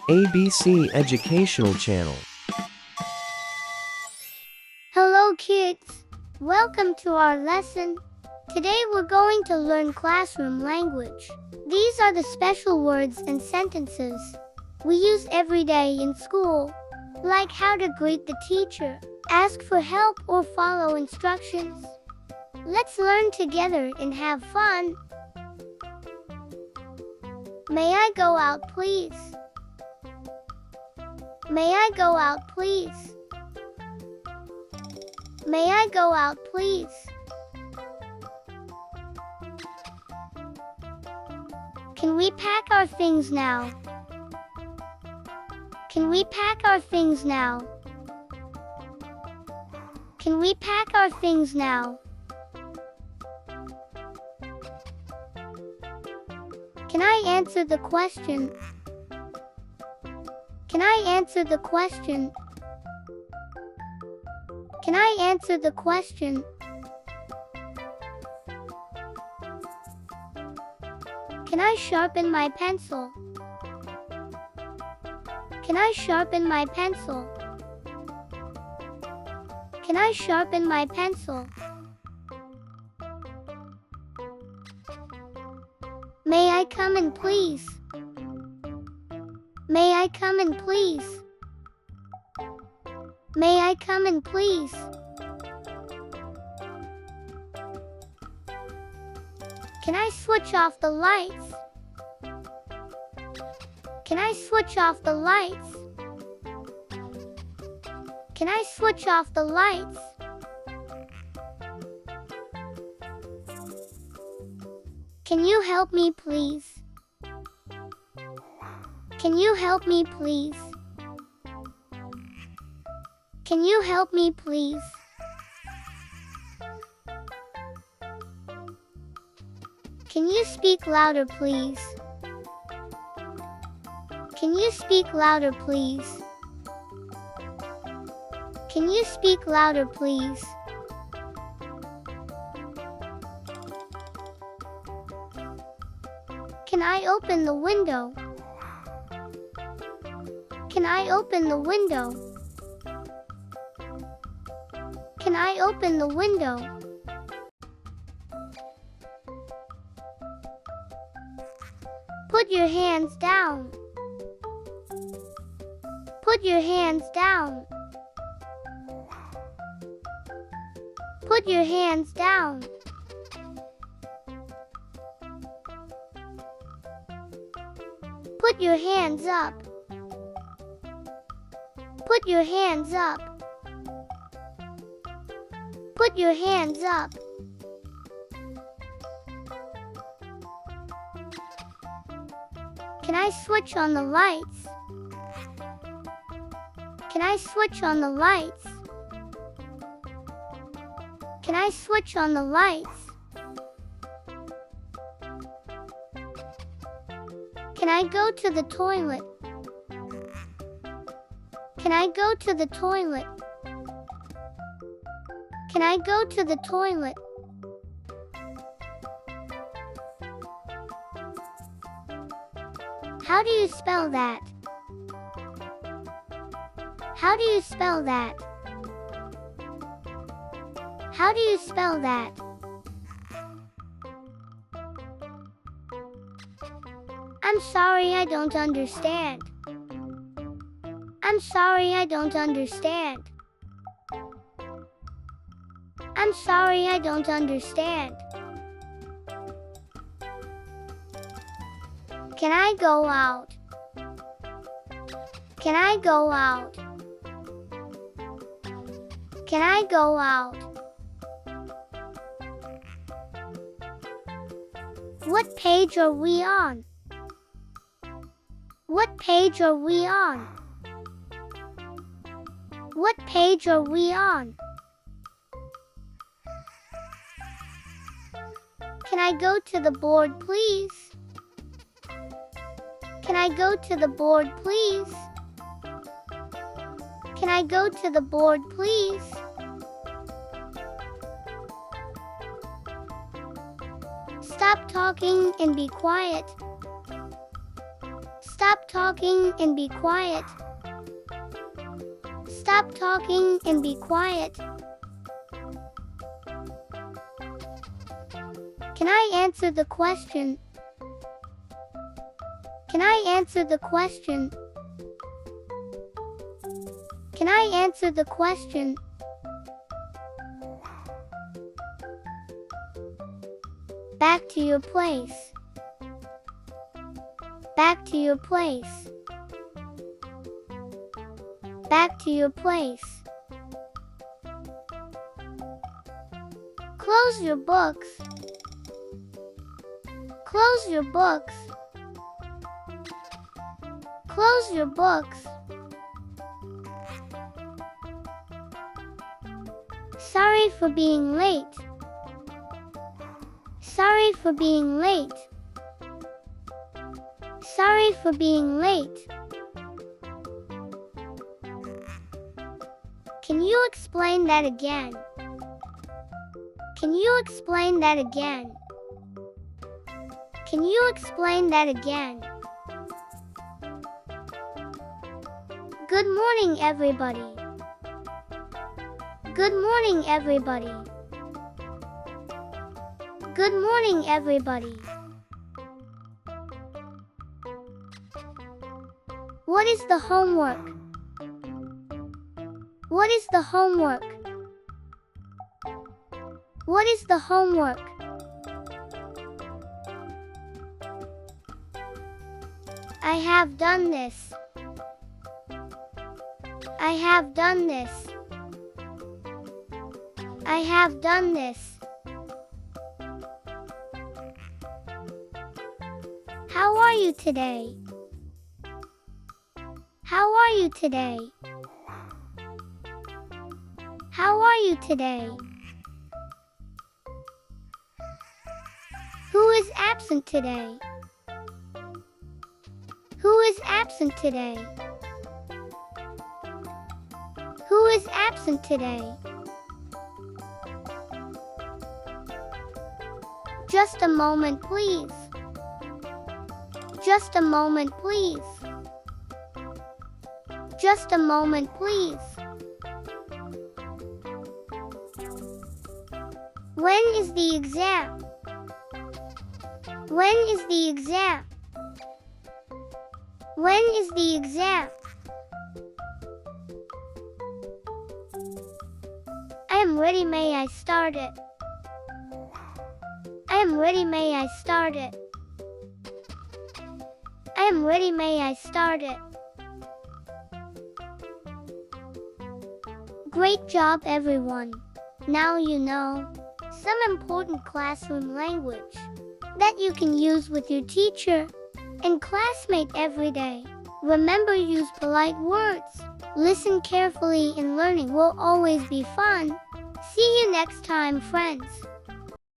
ABC Educational Channel. Hello kids! Welcome to our lesson. Today we're going to learn classroom language. These are the special words and sentences we use every day in school, like how to greet the teacher, ask for help, or follow instructions. Let's learn together and have fun. May I go out, please? May I go out, please? May I go out, please? Can we pack our things now? Can we pack our things now? Can we pack our things now? Can I answer the question? Can I answer the question? Can I answer the question? Can I sharpen my pencil? Can I sharpen my pencil? Can I sharpen my pencil? May I come in, please? May I come in, please? May I come in, please? Can I switch off the lights? Can I switch off the lights? Can I switch off the lights? Can you help me, please? Can you help me, please? Can you help me, please? Can you speak louder, please? Can you speak louder, please? Can you speak louder, please? Can I open the window? Can I open the window? Can I open the window? Put your hands down. Put your hands down. Put your hands down. Put your hands up. Put your hands up. Put your hands up. Can I switch on the lights? Can I switch on the lights? Can I switch on the lights? Can I go to the toilet? Can I go to the toilet? Can I go to the toilet? How do you spell that? How do you spell that? How do you spell that? I'm sorry, I don't understand. I'm sorry, I don't understand. I'm sorry, I don't understand. Can I go out? Can I go out? Can I go out? What page are we on? What page are we on? What page are we on? Can I go to the board, please? Can I go to the board, please? Can I go to the board, please? Stop talking and be quiet. Stop talking and be quiet. Stop talking and be quiet. Can I answer the question? Can I answer the question? Can I answer the question? Back to your place. Back to your place. Back to your place. Close your books. Close your books. Close your books. Sorry for being late. Sorry for being late. Sorry for being late. Can you explain that again? Can you explain that again? Can you explain that again? Good morning, everybody. Good morning, everybody. Good morning, everybody. What is the homework? What is the homework? What is the homework? I have done this. I have done this. I have done this. How are you today? How are you today? How are you today? Who is absent today? Who is absent today? Who is absent today? Just a moment, please. Just a moment, please. Just a moment, please. When is the exam? When is the exam? When is the exam? I am ready, may I start it? I am ready, may I start it? I am ready, may I start it? Great job, everyone. Now you know some important classroom language that you can use with your teacher and classmate every day. Remember, use polite words. Listen carefully, and learning will always be fun. See you next time, friends.